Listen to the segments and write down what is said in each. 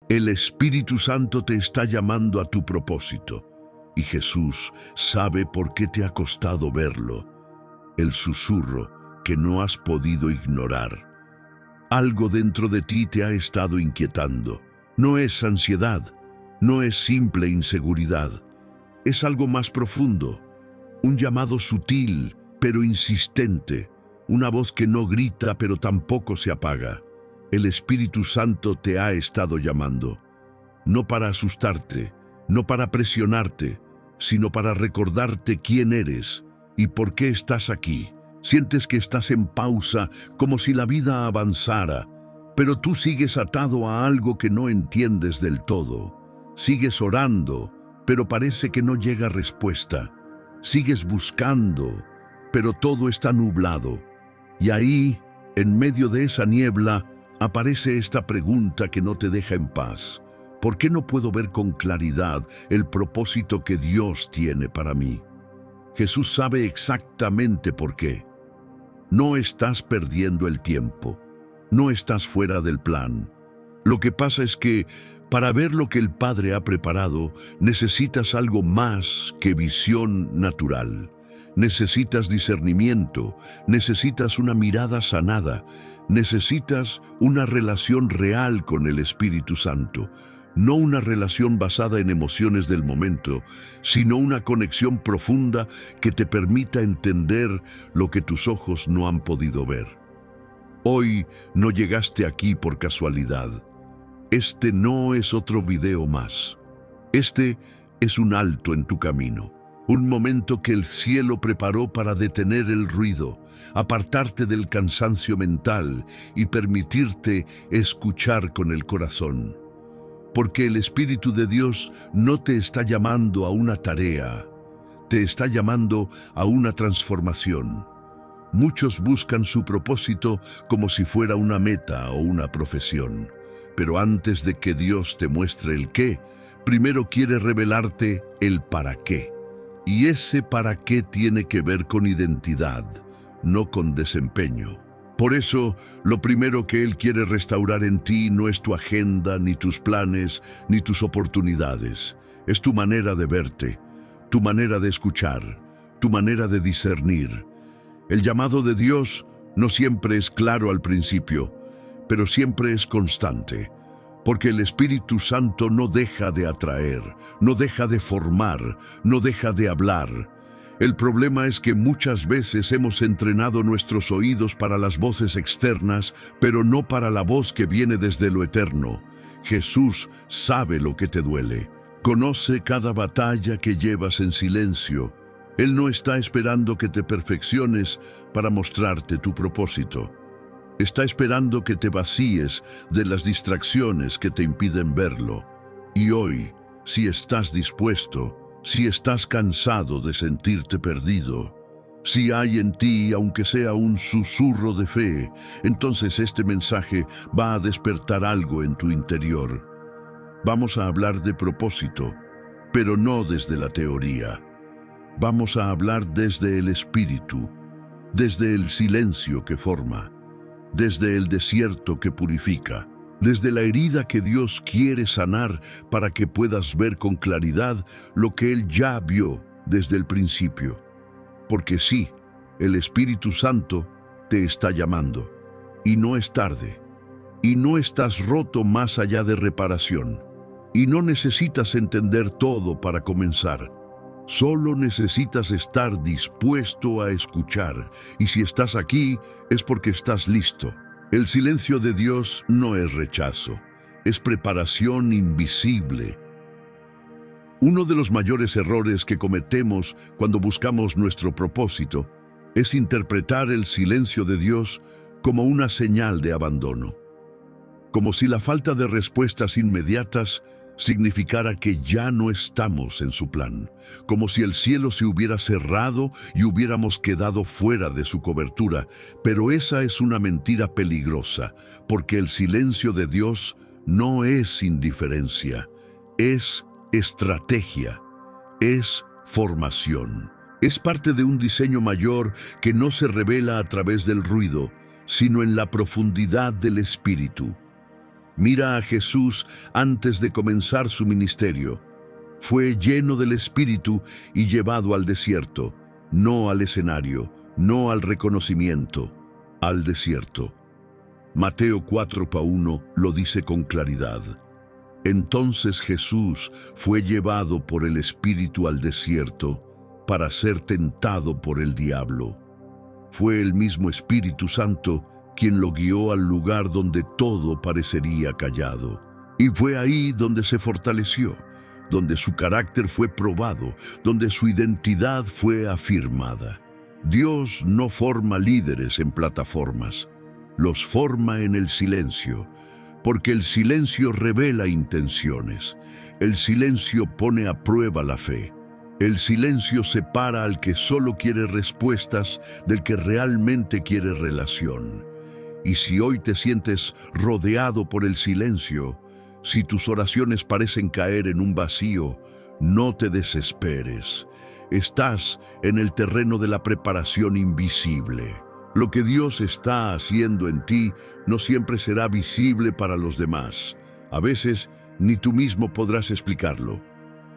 El Espíritu Santo te está llamando a tu propósito, y Jesús sabe por qué te ha costado verlo, el susurro que no has podido ignorar. Algo dentro de ti te ha estado inquietando. No es ansiedad, no es simple inseguridad, es algo más profundo, un llamado sutil pero insistente, una voz que no grita pero tampoco se apaga. El Espíritu Santo te ha estado llamando, no para asustarte, no para presionarte, sino para recordarte quién eres y por qué estás aquí. Sientes que estás en pausa, como si la vida avanzara, pero tú sigues atado a algo que no entiendes del todo. Sigues orando, pero parece que no llega respuesta. Sigues buscando, pero todo está nublado. Y ahí, en medio de esa niebla, aparece esta pregunta que no te deja en paz. ¿Por qué no puedo ver con claridad el propósito que Dios tiene para mí? Jesús sabe exactamente por qué. No estás perdiendo el tiempo. No estás fuera del plan. Lo que pasa es que, para ver lo que el Padre ha preparado, necesitas algo más que visión natural. Necesitas discernimiento, necesitas una mirada sanada, necesitas una relación real con el Espíritu Santo. No una relación basada en emociones del momento, sino una conexión profunda que te permita entender lo que tus ojos no han podido ver. Hoy no llegaste aquí por casualidad. Este no es otro video más. Este es un alto en tu camino. Un momento que el cielo preparó para detener el ruido, apartarte del cansancio mental y permitirte escuchar con el corazón. Porque el Espíritu de Dios no te está llamando a una tarea, te está llamando a una transformación. Muchos buscan su propósito como si fuera una meta o una profesión. Pero antes de que Dios te muestre el qué, primero quiere revelarte el para qué. Y ese para qué tiene que ver con identidad, no con desempeño. Por eso, lo primero que Él quiere restaurar en ti no es tu agenda, ni tus planes, ni tus oportunidades. Es tu manera de verte, tu manera de escuchar, tu manera de discernir. El llamado de Dios no siempre es claro al principio, pero siempre es constante, porque el Espíritu Santo no deja de atraer, no deja de formar, no deja de hablar. El problema es que muchas veces hemos entrenado nuestros oídos para las voces externas, pero no para la voz que viene desde lo eterno. Jesús sabe lo que te duele. Conoce cada batalla que llevas en silencio. Él no está esperando que te perfecciones para mostrarte tu propósito. Está esperando que te vacíes de las distracciones que te impiden verlo. Y hoy, si estás dispuesto, si estás cansado de sentirte perdido, si hay en ti, aunque sea un susurro de fe, entonces este mensaje va a despertar algo en tu interior. Vamos a hablar de propósito, pero no desde la teoría. Vamos a hablar desde el Espíritu, desde el silencio que forma, desde el desierto que purifica, desde la herida que Dios quiere sanar para que puedas ver con claridad lo que Él ya vio desde el principio. Porque sí, el Espíritu Santo te está llamando, y no es tarde, y no estás roto más allá de reparación, y no necesitas entender todo para comenzar. Solo necesitas estar dispuesto a escuchar, y si estás aquí es porque estás listo. El silencio de Dios no es rechazo, es preparación invisible. Uno de los mayores errores que cometemos cuando buscamos nuestro propósito es interpretar el silencio de Dios como una señal de abandono, como si la falta de respuestas inmediatas significara que ya no estamos en su plan, como si el cielo se hubiera cerrado y hubiéramos quedado fuera de su cobertura. Pero esa es una mentira peligrosa, porque el silencio de Dios no es indiferencia, es estrategia, es formación. Es parte de un diseño mayor que no se revela a través del ruido, sino en la profundidad del espíritu. Mira a Jesús antes de comenzar su ministerio. Fue lleno del Espíritu y llevado al desierto, no al escenario, no al reconocimiento, al desierto. Mateo 4:1 lo dice con claridad. Entonces Jesús fue llevado por el Espíritu al desierto para ser tentado por el diablo. Fue el mismo Espíritu Santo quien lo guió al lugar donde todo parecería callado. Y fue ahí donde se fortaleció, donde su carácter fue probado, donde su identidad fue afirmada. Dios no forma líderes en plataformas, los forma en el silencio, porque el silencio revela intenciones. El silencio pone a prueba la fe. El silencio separa al que solo quiere respuestas del que realmente quiere relación. Y si hoy te sientes rodeado por el silencio, si tus oraciones parecen caer en un vacío, no te desesperes. Estás en el terreno de la preparación invisible. Lo que Dios está haciendo en ti no siempre será visible para los demás. A veces ni tú mismo podrás explicarlo.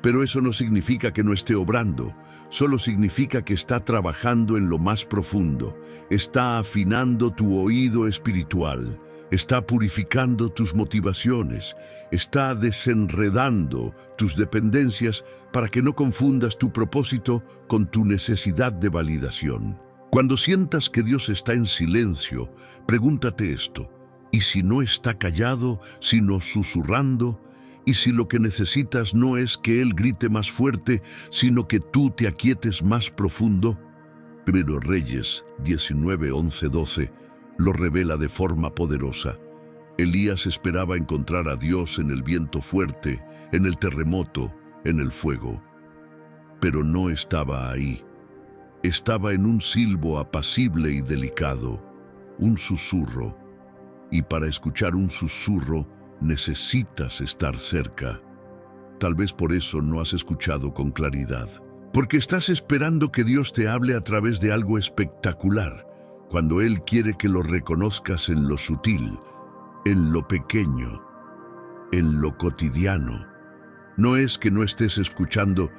Pero eso no significa que no esté obrando, solo significa que está trabajando en lo más profundo, está afinando tu oído espiritual, está purificando tus motivaciones, está desenredando tus dependencias para que no confundas tu propósito con tu necesidad de validación. Cuando sientas que Dios está en silencio, pregúntate esto: ¿y si no está callado, sino susurrando? ¿Y si lo que necesitas no es que Él grite más fuerte, sino que tú te aquietes más profundo? 1 Reyes 19, 11, 12 lo revela de forma poderosa. Elías esperaba encontrar a Dios en el viento fuerte, en el terremoto, en el fuego. Pero no estaba ahí. Estaba en un silbo apacible y delicado, un susurro. Y para escuchar un susurro, necesitas estar cerca. Tal vez por eso no has escuchado con claridad. Porque estás esperando que Dios te hable a través de algo espectacular, cuando Él quiere que lo reconozcas en lo sutil, en lo pequeño, en lo cotidiano. No es que no estés escuchando,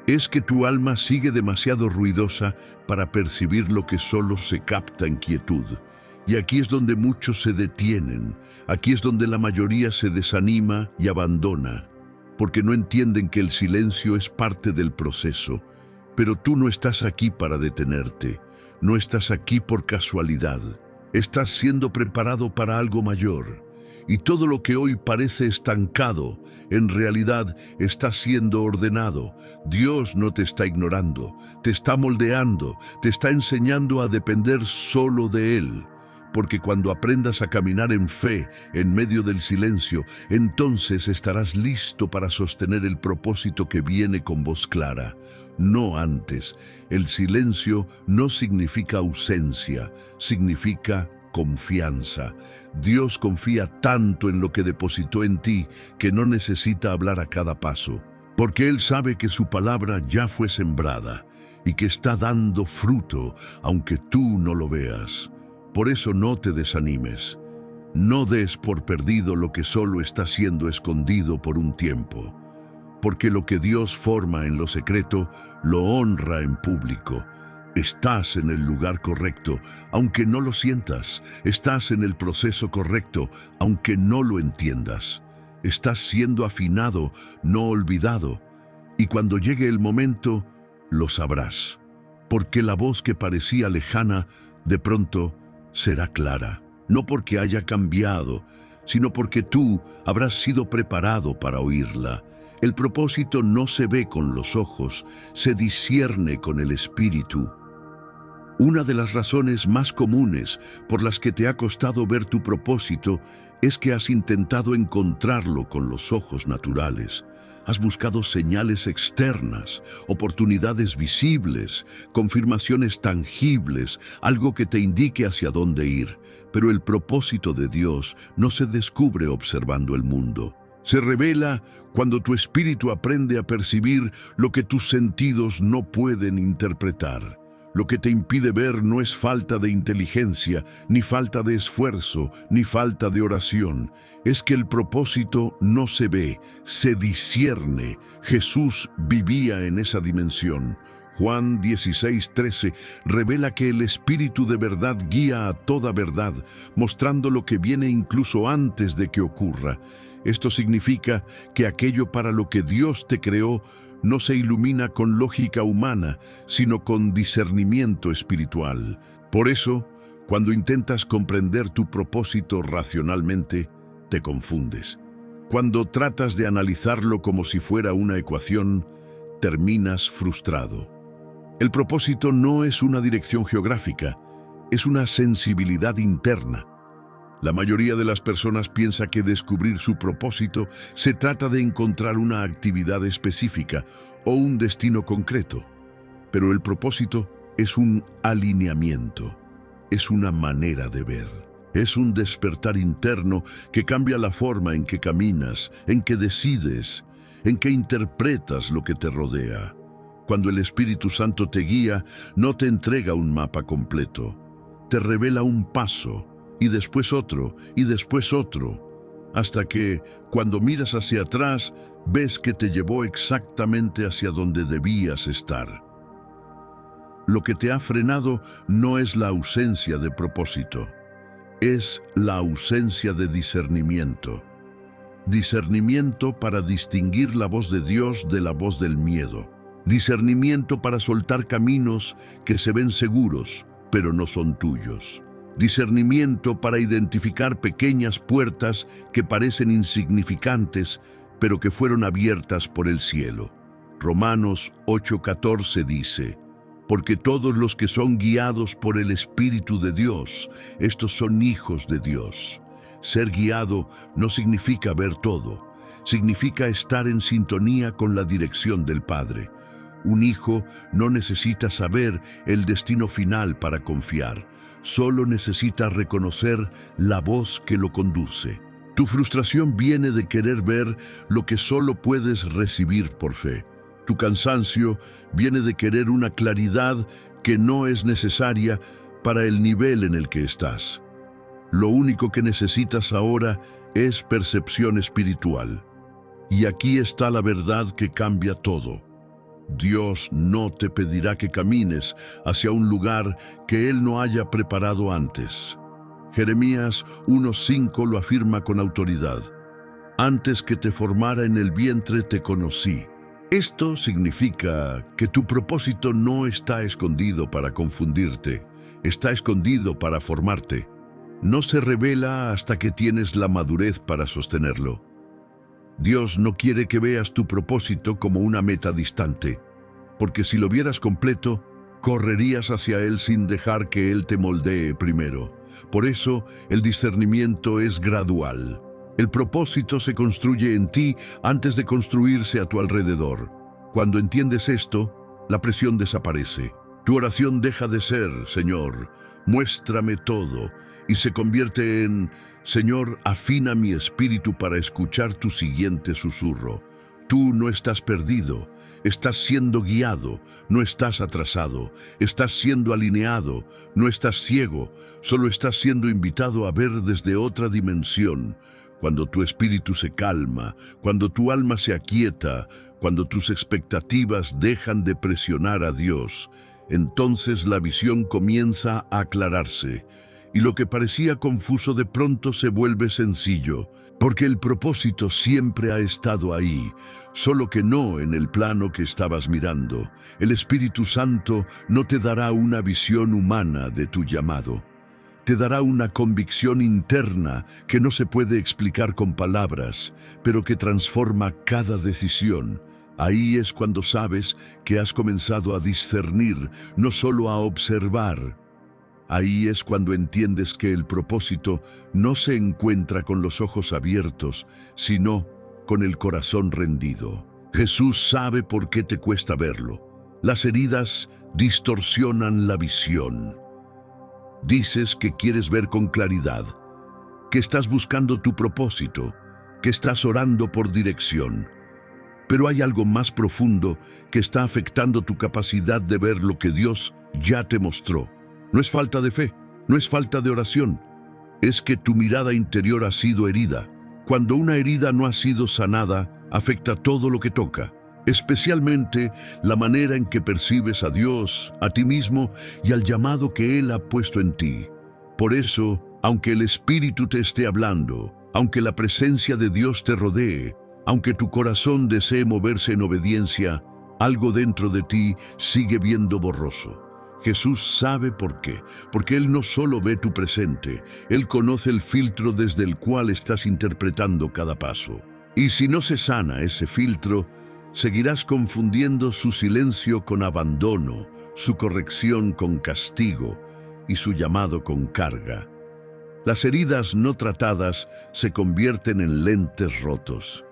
es que tu alma sigue demasiado ruidosa para percibir lo que solo se capta en quietud. Y aquí es donde muchos se detienen, aquí es donde la mayoría se desanima y abandona, porque no entienden que el silencio es parte del proceso. Pero tú no estás aquí para detenerte, no estás aquí por casualidad, estás siendo preparado para algo mayor. Y todo lo que hoy parece estancado, en realidad está siendo ordenado. Dios no te está ignorando, te está moldeando, te está enseñando a depender solo de Él. Porque cuando aprendas a caminar en fe, en medio del silencio, entonces estarás listo para sostener el propósito que viene con voz clara. No antes. El silencio no significa ausencia, significa confianza. Dios confía tanto en lo que depositó en ti que no necesita hablar a cada paso, porque Él sabe que su palabra ya fue sembrada y que está dando fruto, aunque tú no lo veas. Por eso no te desanimes. No des por perdido lo que solo está siendo escondido por un tiempo, porque lo que Dios forma en lo secreto, lo honra en público. Estás en el lugar correcto, aunque no lo sientas. Estás en el proceso correcto, aunque no lo entiendas. Estás siendo afinado, no olvidado. Y cuando llegue el momento, lo sabrás. Porque la voz que parecía lejana, de pronto, será clara, no porque haya cambiado, sino porque tú habrás sido preparado para oírla. El propósito no se ve con los ojos, se discierne con el espíritu. Una de las razones más comunes por las que te ha costado ver tu propósito es que has intentado encontrarlo con los ojos naturales. Has buscado señales externas, oportunidades visibles, confirmaciones tangibles, algo que te indique hacia dónde ir. Pero el propósito de Dios no se descubre observando el mundo. Se revela cuando tu espíritu aprende a percibir lo que tus sentidos no pueden interpretar. Lo que te impide ver no es falta de inteligencia, ni falta de esfuerzo, ni falta de oración. Es que el propósito no se ve, se discierne. Jesús vivía en esa dimensión. Juan 16:13 revela que el Espíritu de verdad guía a toda verdad, mostrando lo que viene incluso antes de que ocurra. Esto significa que aquello para lo que Dios te creó no se ilumina con lógica humana, sino con discernimiento espiritual. Por eso, cuando intentas comprender tu propósito racionalmente, te confundes. Cuando tratas de analizarlo como si fuera una ecuación, terminas frustrado. El propósito no es una dirección geográfica, es una sensibilidad interna. La mayoría de las personas piensa que descubrir su propósito se trata de encontrar una actividad específica o un destino concreto. Pero el propósito es un alineamiento, es una manera de ver. Es un despertar interno que cambia la forma en que caminas, en que decides, en que interpretas lo que te rodea. Cuando el Espíritu Santo te guía, no te entrega un mapa completo, te revela un paso, y después otro, y después otro, hasta que, cuando miras hacia atrás, ves que te llevó exactamente hacia donde debías estar. Lo que te ha frenado no es la ausencia de propósito, es la ausencia de discernimiento. Discernimiento para distinguir la voz de Dios de la voz del miedo. Discernimiento para soltar caminos que se ven seguros, pero no son tuyos. Discernimiento para identificar pequeñas puertas que parecen insignificantes, pero que fueron abiertas por el cielo. Romanos 8:14 dice: porque todos los que son guiados por el Espíritu de Dios, estos son hijos de Dios. Ser guiado no significa ver todo, significa estar en sintonía con la dirección del Padre. Un hijo no necesita saber el destino final para confiar, solo necesita reconocer la voz que lo conduce. Tu frustración viene de querer ver lo que solo puedes recibir por fe. Tu cansancio viene de querer una claridad que no es necesaria para el nivel en el que estás. Lo único que necesitas ahora es percepción espiritual. Y aquí está la verdad que cambia todo. Dios no te pedirá que camines hacia un lugar que Él no haya preparado antes. Jeremías 1:5 lo afirma con autoridad. Antes que te formara en el vientre te conocí. Esto significa que tu propósito no está escondido para confundirte, está escondido para formarte. No se revela hasta que tienes la madurez para sostenerlo. Dios no quiere que veas tu propósito como una meta distante, porque si lo vieras completo, correrías hacia Él sin dejar que Él te moldee primero. Por eso, el discernimiento es gradual. El propósito se construye en ti antes de construirse a tu alrededor. Cuando entiendes esto, la presión desaparece. Tu oración deja de ser, Señor, muéstrame todo, y se convierte en, Señor, afina mi espíritu para escuchar tu siguiente susurro. Tú no estás perdido, estás siendo guiado, no estás atrasado, estás siendo alineado, no estás ciego, solo estás siendo invitado a ver desde otra dimensión. Cuando tu espíritu se calma, cuando tu alma se aquieta, cuando tus expectativas dejan de presionar a Dios, entonces la visión comienza a aclararse. Y lo que parecía confuso de pronto se vuelve sencillo, porque el propósito siempre ha estado ahí, solo que no en el plano que estabas mirando. El Espíritu Santo no te dará una visión humana de tu llamado. Te dará una convicción interna que no se puede explicar con palabras, pero que transforma cada decisión. Ahí es cuando sabes que has comenzado a discernir, no solo a observar. Ahí es cuando entiendes que el propósito no se encuentra con los ojos abiertos, sino con el corazón rendido. Jesús sabe por qué te cuesta verlo. Las heridas distorsionan la visión. Dices que quieres ver con claridad, que estás buscando tu propósito, que estás orando por dirección. Pero hay algo más profundo que está afectando tu capacidad de ver lo que Dios ya te mostró. No es falta de fe, no es falta de oración, es que tu mirada interior ha sido herida. Cuando una herida no ha sido sanada, afecta todo lo que toca, especialmente la manera en que percibes a Dios, a ti mismo y al llamado que Él ha puesto en ti. Por eso, aunque el Espíritu te esté hablando, aunque la presencia de Dios te rodee, aunque tu corazón desee moverse en obediencia, algo dentro de ti sigue viendo borroso. Jesús sabe por qué, porque Él no solo ve tu presente, Él conoce el filtro desde el cual estás interpretando cada paso. Y si no se sana ese filtro, seguirás confundiendo su silencio con abandono, su corrección con castigo y su llamado con carga. Las heridas no tratadas se convierten en lentes rotos.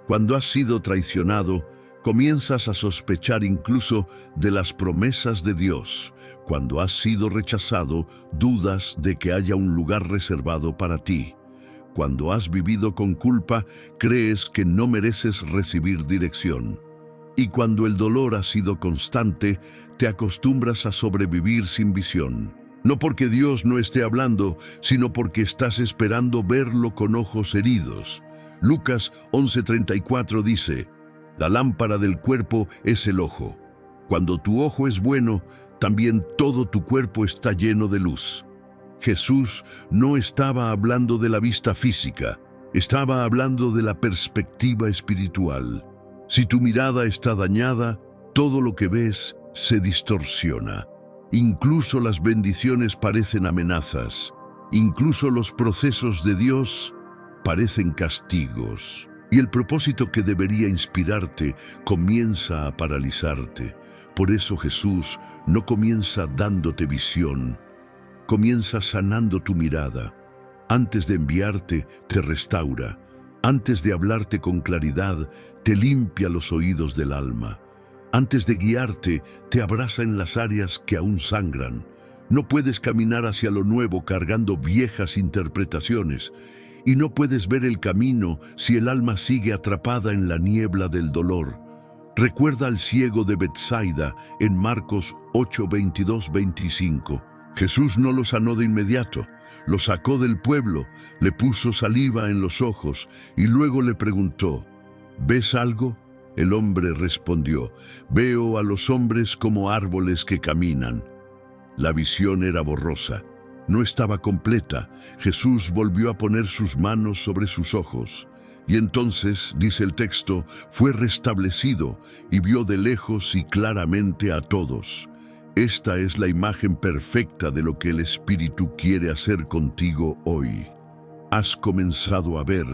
Cuando has sido traicionado, comienzas a sospechar incluso de las promesas de Dios. Cuando has sido rechazado, dudas de que haya un lugar reservado para ti. Cuando has vivido con culpa, crees que no mereces recibir dirección. Y cuando el dolor ha sido constante, te acostumbras a sobrevivir sin visión. No porque Dios no esté hablando, sino porque estás esperando verlo con ojos heridos. Lucas 11:34 dice: la lámpara del cuerpo es el ojo. Cuando tu ojo es bueno, también todo tu cuerpo está lleno de luz. Jesús no estaba hablando de la vista física, estaba hablando de la perspectiva espiritual. Si tu mirada está dañada, todo lo que ves se distorsiona. Incluso las bendiciones parecen amenazas. Incluso los procesos de Dios parecen castigos. Y el propósito que debería inspirarte comienza a paralizarte. Por eso Jesús no comienza dándote visión, comienza sanando tu mirada. Antes de enviarte, te restaura. Antes de hablarte con claridad, te limpia los oídos del alma. Antes de guiarte, te abraza en las áreas que aún sangran. No puedes caminar hacia lo nuevo cargando viejas interpretaciones. Y no puedes ver el camino si el alma sigue atrapada en la niebla del dolor. Recuerda al ciego de Betsaida en Marcos 8:22-25. Jesús no lo sanó de inmediato, lo sacó del pueblo, le puso saliva en los ojos y luego le preguntó: ¿ves algo? El hombre respondió: veo a los hombres como árboles que caminan. La visión era borrosa. No estaba completa. Jesús volvió a poner sus manos sobre sus ojos. Y entonces, dice el texto, fue restablecido y vio de lejos y claramente a todos. Esta es la imagen perfecta de lo que el Espíritu quiere hacer contigo hoy. Has comenzado a ver,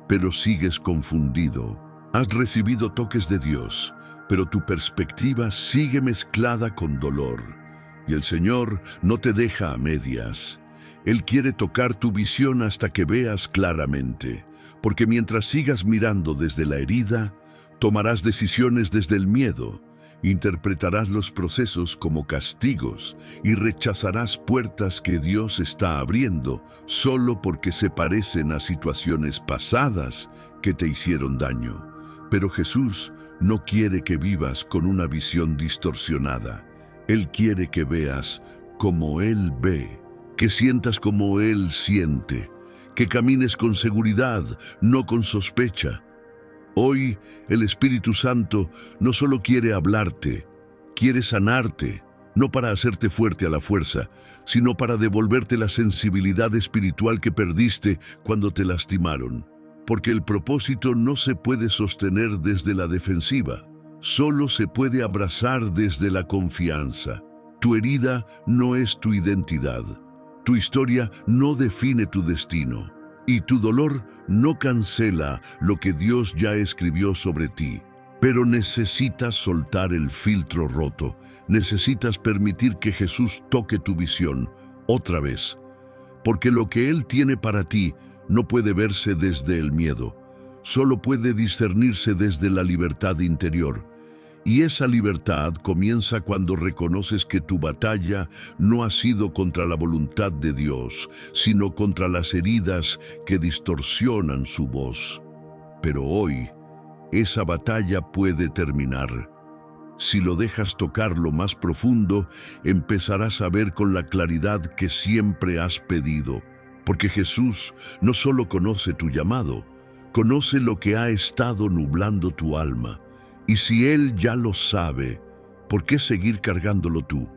pero sigues confundido. Has recibido toques de Dios, pero tu perspectiva sigue mezclada con dolor. Y el Señor no te deja a medias. Él quiere tocar tu visión hasta que veas claramente, porque mientras sigas mirando desde la herida, tomarás decisiones desde el miedo, interpretarás los procesos como castigos y rechazarás puertas que Dios está abriendo solo porque se parecen a situaciones pasadas que te hicieron daño. Pero Jesús no quiere que vivas con una visión distorsionada. Él quiere que veas como Él ve, que sientas como Él siente, que camines con seguridad, no con sospecha. Hoy el Espíritu Santo no solo quiere hablarte, quiere sanarte, no para hacerte fuerte a la fuerza, sino para devolverte la sensibilidad espiritual que perdiste cuando te lastimaron. Porque el propósito no se puede sostener desde la defensiva. Solo se puede abrazar desde la confianza. Tu herida no es tu identidad. Tu historia no define tu destino. Y tu dolor no cancela lo que Dios ya escribió sobre ti. Pero necesitas soltar el filtro roto. Necesitas permitir que Jesús toque tu visión otra vez. Porque lo que Él tiene para ti no puede verse desde el miedo. Solo puede discernirse desde la libertad interior. Y esa libertad comienza cuando reconoces que tu batalla no ha sido contra la voluntad de Dios, sino contra las heridas que distorsionan su voz. Pero hoy, esa batalla puede terminar. Si lo dejas tocar lo más profundo, empezarás a ver con la claridad que siempre has pedido. Porque Jesús no solo conoce tu llamado, conoce lo que ha estado nublando tu alma. Y si Él ya lo sabe, ¿por qué seguir cargándolo tú?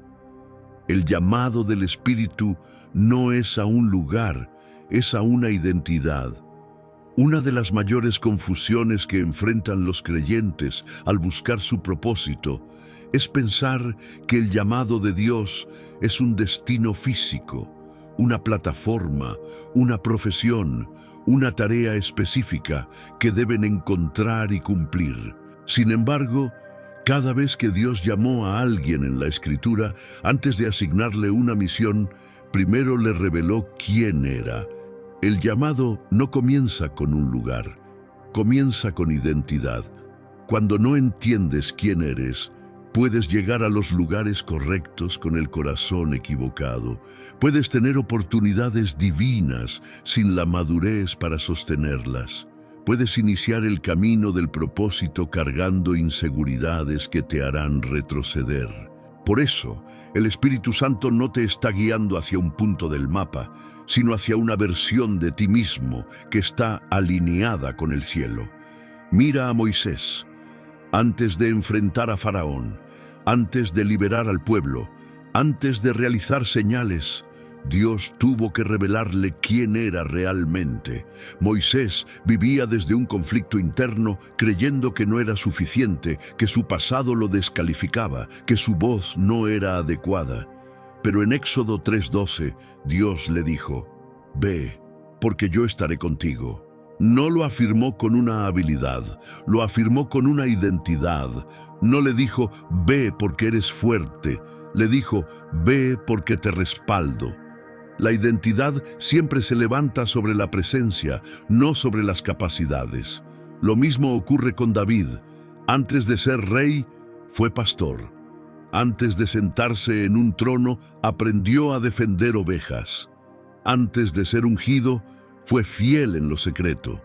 El llamado del Espíritu no es a un lugar, es a una identidad. Una de las mayores confusiones que enfrentan los creyentes al buscar su propósito es pensar que el llamado de Dios es un destino físico, una plataforma, una profesión, una tarea específica que deben encontrar y cumplir. Sin embargo, cada vez que Dios llamó a alguien en la Escritura, antes de asignarle una misión, primero le reveló quién era. El llamado no comienza con un lugar, comienza con identidad. Cuando no entiendes quién eres, puedes llegar a los lugares correctos con el corazón equivocado. Puedes tener oportunidades divinas sin la madurez para sostenerlas. Puedes iniciar el camino del propósito cargando inseguridades que te harán retroceder. Por eso, el Espíritu Santo no te está guiando hacia un punto del mapa, sino hacia una versión de ti mismo que está alineada con el cielo. Mira a Moisés. Antes de enfrentar a Faraón, antes de liberar al pueblo, antes de realizar señales, Dios tuvo que revelarle quién era realmente. Moisés vivía desde un conflicto interno, creyendo que no era suficiente, que su pasado lo descalificaba, que su voz no era adecuada. Pero en Éxodo 3:12, Dios le dijo: «Ve, porque yo estaré contigo». No lo afirmó con una habilidad, lo afirmó con una identidad. No le dijo: «Ve porque eres fuerte», le dijo: «Ve porque te respaldo». La identidad siempre se levanta sobre la presencia, no sobre las capacidades. Lo mismo ocurre con David. Antes de ser rey, fue pastor. Antes de sentarse en un trono, aprendió a defender ovejas. Antes de ser ungido, fue fiel en lo secreto.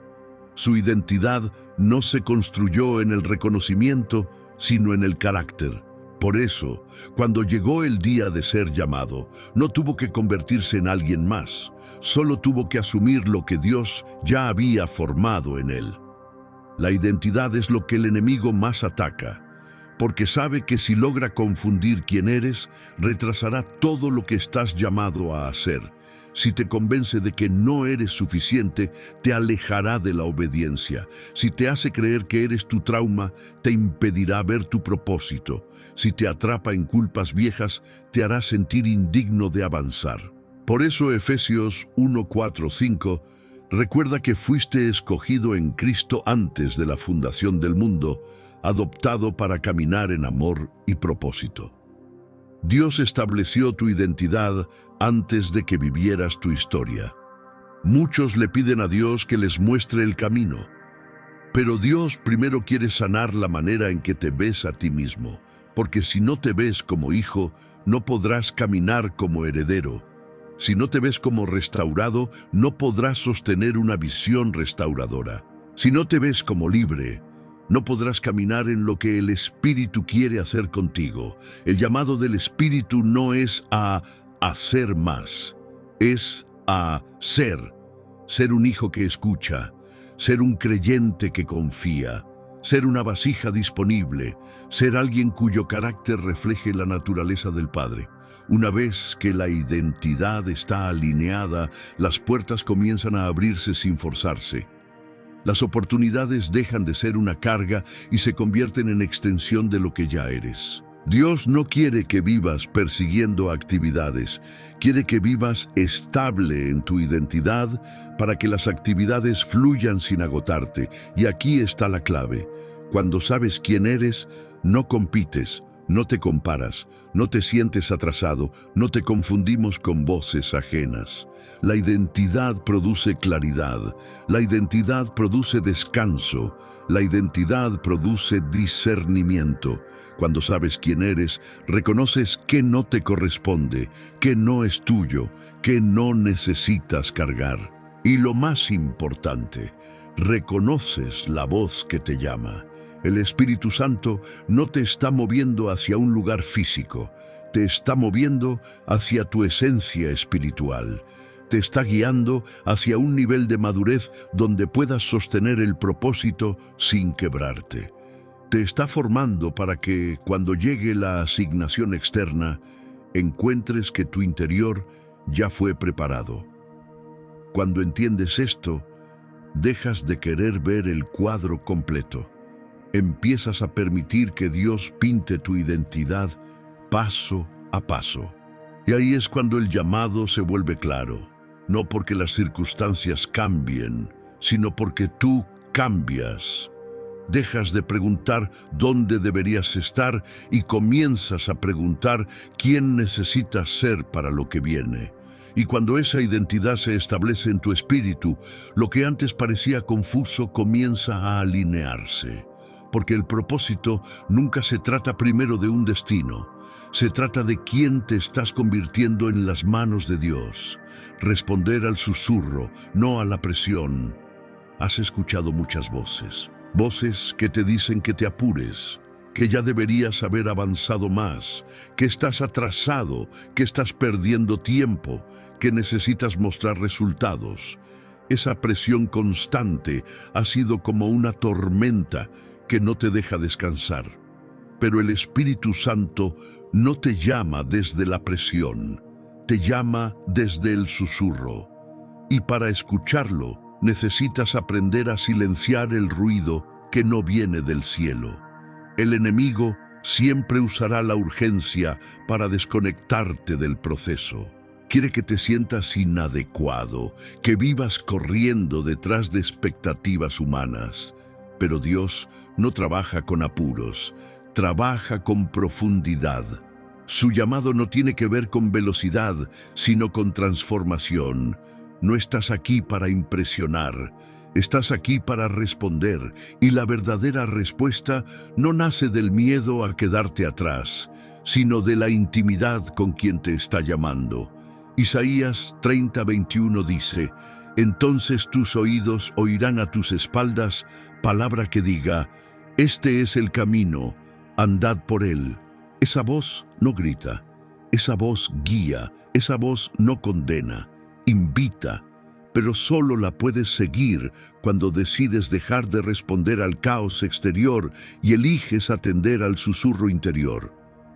Su identidad no se construyó en el reconocimiento, sino en el carácter. Por eso, cuando llegó el día de ser llamado, no tuvo que convertirse en alguien más, solo tuvo que asumir lo que Dios ya había formado en él. La identidad es lo que el enemigo más ataca, porque sabe que si logra confundir quién eres, retrasará todo lo que estás llamado a hacer. Si te convence de que no eres suficiente, te alejará de la obediencia. Si te hace creer que eres tu trauma, te impedirá ver tu propósito. Si te atrapa en culpas viejas, te hará sentir indigno de avanzar. Por eso Efesios 1:4-5 recuerda que fuiste escogido en Cristo antes de la fundación del mundo, adoptado para caminar en amor y propósito. Dios estableció tu identidad antes de que vivieras tu historia. Muchos le piden a Dios que les muestre el camino, pero Dios primero quiere sanar la manera en que te ves a ti mismo, porque si no te ves como hijo, no podrás caminar como heredero. Si no te ves como restaurado, no podrás sostener una visión restauradora. Si no te ves como libre, no podrás caminar en lo que el Espíritu quiere hacer contigo. El llamado del Espíritu no es a hacer más, es a ser. Ser un hijo que escucha, ser un creyente que confía, ser una vasija disponible, ser alguien cuyo carácter refleje la naturaleza del Padre. Una vez que la identidad está alineada, las puertas comienzan a abrirse sin forzarse. Las oportunidades dejan de ser una carga y se convierten en extensión de lo que ya eres. Dios no quiere que vivas persiguiendo actividades, quiere que vivas estable en tu identidad para que las actividades fluyan sin agotarte. Y aquí está la clave. Cuando sabes quién eres, no compites, no te comparas, no te sientes atrasado, no te confundimos con voces ajenas. La identidad produce claridad, la identidad produce descanso, la identidad produce discernimiento. Cuando sabes quién eres, reconoces qué no te corresponde, qué no es tuyo, qué no necesitas cargar. Y lo más importante, reconoces la voz que te llama. El Espíritu Santo no te está moviendo hacia un lugar físico, te está moviendo hacia tu esencia espiritual. Te está guiando hacia un nivel de madurez donde puedas sostener el propósito sin quebrarte. Te está formando para que, cuando llegue la asignación externa, encuentres que tu interior ya fue preparado. Cuando entiendes esto, dejas de querer ver el cuadro completo. Empiezas a permitir que Dios pinte tu identidad paso a paso. Y ahí es cuando el llamado se vuelve claro, no porque las circunstancias cambien, sino porque tú cambias. Dejas de preguntar dónde deberías estar y comienzas a preguntar quién necesitas ser para lo que viene. Y cuando esa identidad se establece en tu espíritu, lo que antes parecía confuso comienza a alinearse. Porque el propósito nunca se trata primero de un destino. Se trata de quién te estás convirtiendo en las manos de Dios. Responder al susurro, no a la presión. Has escuchado muchas voces. Voces que te dicen que te apures, que ya deberías haber avanzado más, que estás atrasado, que estás perdiendo tiempo, que necesitas mostrar resultados. Esa presión constante ha sido como una tormenta que no te deja descansar. Pero el Espíritu Santo no te llama desde la presión, te llama desde el susurro. Y para escucharlo, necesitas aprender a silenciar el ruido que no viene del cielo. El enemigo siempre usará la urgencia para desconectarte del proceso. Quiere que te sientas inadecuado, que vivas corriendo detrás de expectativas humanas. Pero Dios no trabaja con apuros, trabaja con profundidad. Su llamado no tiene que ver con velocidad, sino con transformación. No estás aquí para impresionar, estás aquí para responder, y la verdadera respuesta no nace del miedo a quedarte atrás, sino de la intimidad con quien te está llamando. Isaías 30:21 dice: «Entonces tus oídos oirán a tus espaldas palabra que diga: este es el camino, andad por él». Esa voz no grita, esa voz guía, esa voz no condena, invita, pero solo la puedes seguir cuando decides dejar de responder al caos exterior y eliges atender al susurro interior.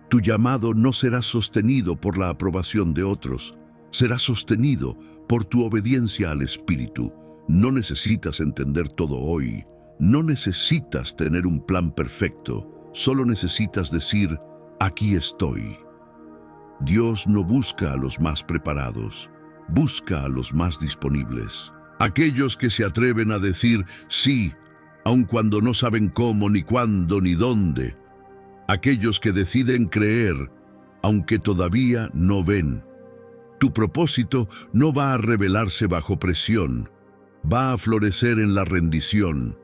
Tu llamado no será sostenido por la aprobación de otros, será sostenido por tu obediencia al Espíritu. No necesitas entender todo hoy, no necesitas tener un plan perfecto, solo necesitas decir: aquí estoy. Dios no busca a los más preparados, busca a los más disponibles. Aquellos que se atreven a decir sí, aun cuando no saben cómo, ni cuándo, ni dónde. Aquellos que deciden creer, aunque todavía no ven. Tu propósito no va a revelarse bajo presión, va a florecer en la rendición.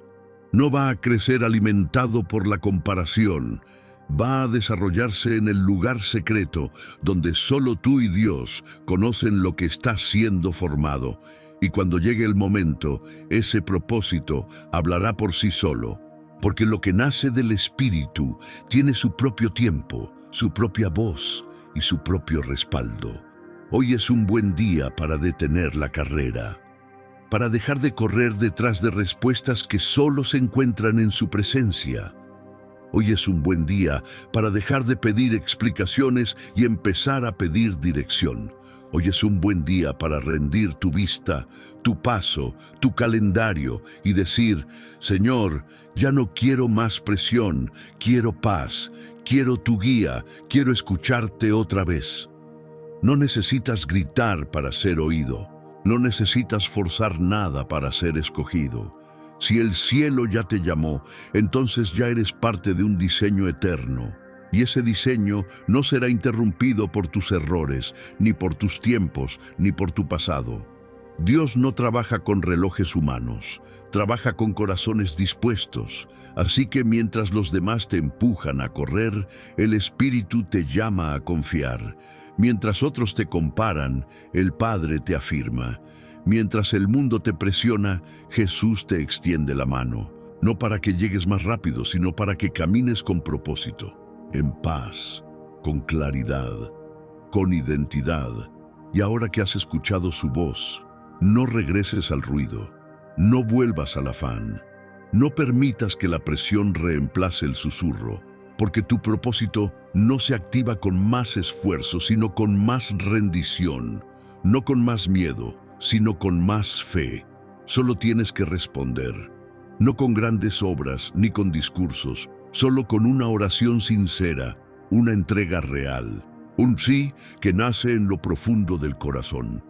No va a crecer alimentado por la comparación, va a desarrollarse en el lugar secreto donde solo tú y Dios conocen lo que está siendo formado. Y cuando llegue el momento, ese propósito hablará por sí solo, porque lo que nace del Espíritu tiene su propio tiempo, su propia voz y su propio respaldo. Hoy es un buen día para detener la carrera, para dejar de correr detrás de respuestas que solo se encuentran en su presencia. Hoy es un buen día para dejar de pedir explicaciones y empezar a pedir dirección. Hoy es un buen día para rendir tu vista, tu paso, tu calendario y decir: Señor, ya no quiero más presión, quiero paz, quiero tu guía, quiero escucharte otra vez. No necesitas gritar para ser oído. No necesitas forzar nada para ser escogido. Si el cielo ya te llamó, entonces ya eres parte de un diseño eterno. Y ese diseño no será interrumpido por tus errores, ni por tus tiempos, ni por tu pasado. Dios no trabaja con relojes humanos, trabaja con corazones dispuestos. Así que mientras los demás te empujan a correr, el Espíritu te llama a confiar. Mientras otros te comparan, el Padre te afirma. Mientras el mundo te presiona, Jesús te extiende la mano, no para que llegues más rápido, sino para que camines con propósito, en paz, con claridad, con identidad. Y ahora que has escuchado su voz, no regreses al ruido, no vuelvas al afán, no permitas que la presión reemplace el susurro, porque tu propósito no se activa con más esfuerzo, sino con más rendición, no con más miedo, sino con más fe. Solo tienes que responder, no con grandes obras ni con discursos, solo con una oración sincera, una entrega real, un sí que nace en lo profundo del corazón.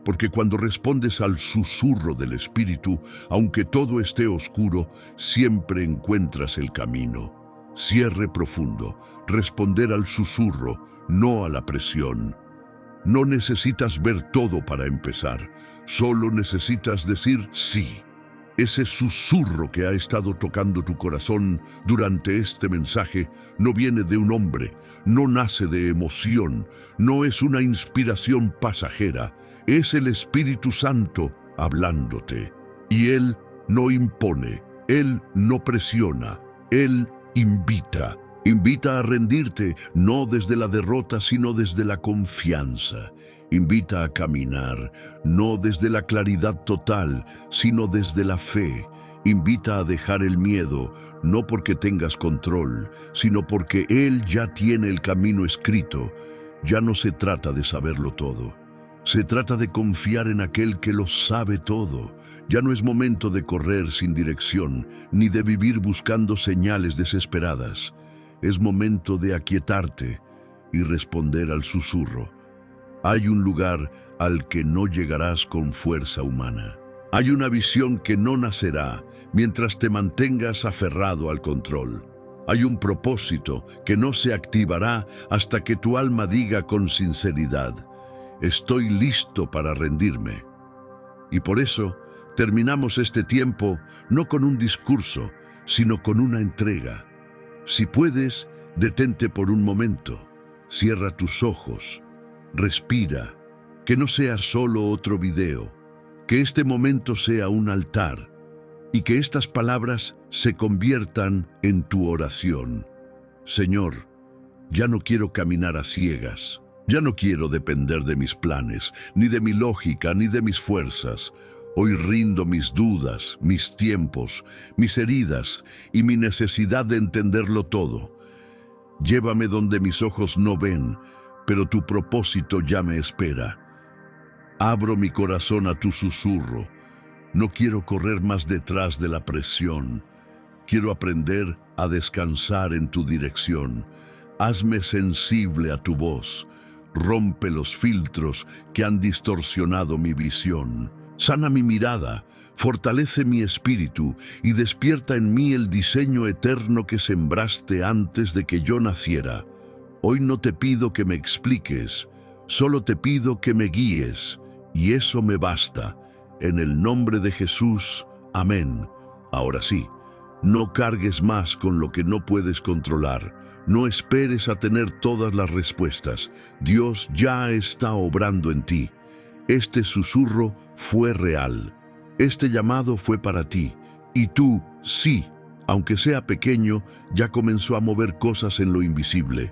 Porque cuando respondes al susurro del Espíritu, aunque todo esté oscuro, siempre encuentras el camino. Cierre profundo, responder al susurro, no a la presión. No necesitas ver todo para empezar, solo necesitas decir sí. Ese susurro que ha estado tocando tu corazón durante este mensaje no viene de un hombre, no nace de emoción, no es una inspiración pasajera, es el Espíritu Santo hablándote. Y Él no impone, Él no presiona, Él invita. Invita a rendirte, no desde la derrota, sino desde la confianza. Invita a caminar, no desde la claridad total, sino desde la fe. Invita a dejar el miedo, no porque tengas control, sino porque Él ya tiene el camino escrito. Ya no se trata de saberlo todo. Se trata de confiar en aquel que lo sabe todo. Ya no es momento de correr sin dirección, ni de vivir buscando señales desesperadas. Es momento de aquietarte y responder al susurro. Hay un lugar al que no llegarás con fuerza humana. Hay una visión que no nacerá mientras te mantengas aferrado al control. Hay un propósito que no se activará hasta que tu alma diga con sinceridad: estoy listo para rendirme. Y por eso terminamos este tiempo no con un discurso, sino con una entrega. Si puedes, detente por un momento, cierra tus ojos, respira, que no sea solo otro video, que este momento sea un altar y que estas palabras se conviertan en tu oración. Señor, ya no quiero caminar a ciegas, ya no quiero depender de mis planes, ni de mi lógica, ni de mis fuerzas. Hoy rindo mis dudas, mis tiempos, mis heridas y mi necesidad de entenderlo todo. Llévame donde mis ojos no ven, pero tu propósito ya me espera. Abro mi corazón a tu susurro. No quiero correr más detrás de la presión. Quiero aprender a descansar en tu dirección. Hazme sensible a tu voz. Rompe los filtros que han distorsionado mi visión. Sana mi mirada, fortalece mi espíritu y despierta en mí el diseño eterno que sembraste antes de que yo naciera. Hoy no te pido que me expliques, solo te pido que me guíes, y eso me basta. En el nombre de Jesús, amén. Ahora sí, no cargues más con lo que no puedes controlar. No esperes a tener todas las respuestas. Dios ya está obrando en ti. Este susurro fue real. Este llamado fue para ti. Y tú, sí, aunque sea pequeño, ya comenzó a mover cosas en lo invisible.